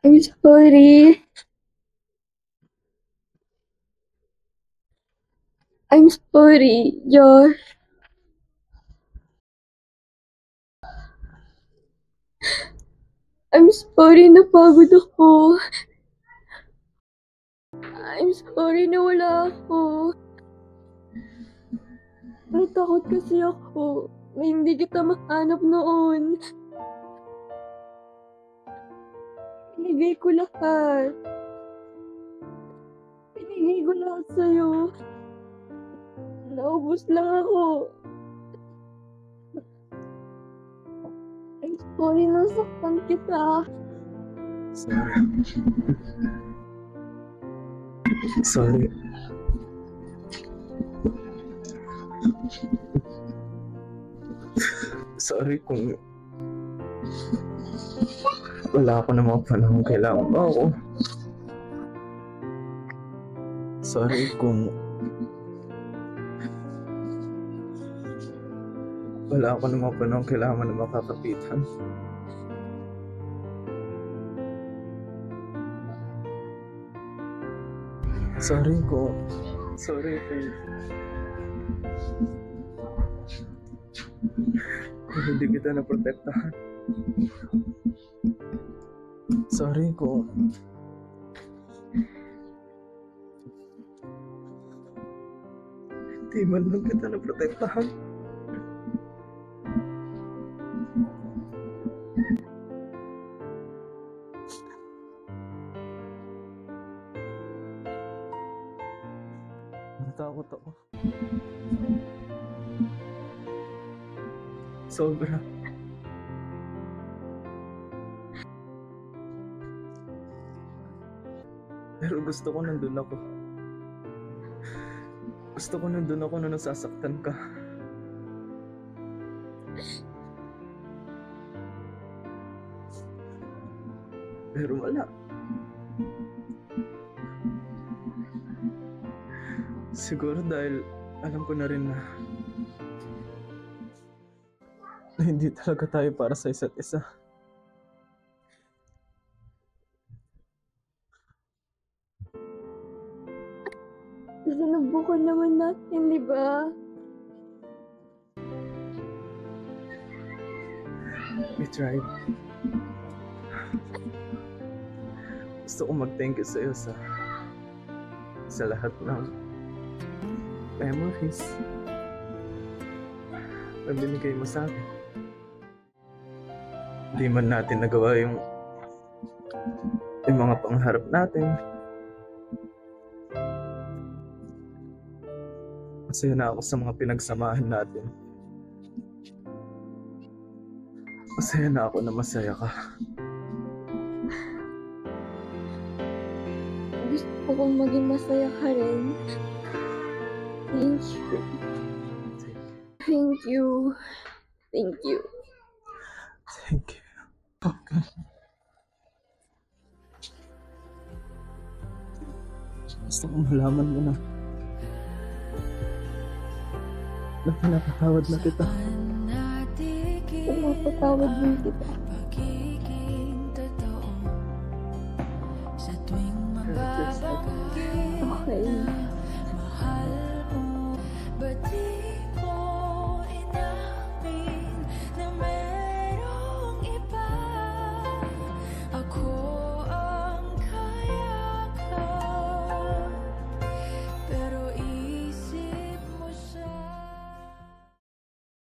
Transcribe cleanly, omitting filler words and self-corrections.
I'm sorry. I'm sorry, Josh. I'm sorry, napagod ako. I'm sorry, nawala ako. Natakot kasi ako na hindi kita mahanap noon. Binigay ko lahat. Binigay ko lahat sa'yo. Naubos lang ako. I'm sorry, nasaktan kita. Sorry. Sorry. Sorry kung wala ako ng mga panahon kailangan mo ako. Sorry kung wala ako ng mga panahon kailangan mo na makakapitan. Sorry kung hindi kita naprotektahan. Sorry kung hindi man lang kita naprotektahan. Natakot ako. Sobra. Pero gusto ko nandun ako. Gusto ko nandun ako nung nasasaktan ka. Pero wala. Siguro dahil alam ko na rin na hindi talaga tayo para sa isa't isa. Sinubukan naman natin, di ba? We tried. Gusto ko mag-thank you sa'yo sa lahat ng memories na binigay mo sa akin. Hindi man natin nagawa yung mga pangarap natin. Masaya na ako sa mga pinagsamahan natin. Masaya na ako na masaya ka. Gusto kong maging masaya ka rin. Thank you. Thank you. Thank you. Thank you. Okay. Gusto kong malaman mo na pinapatawad na kita. Pinapatawad din kita.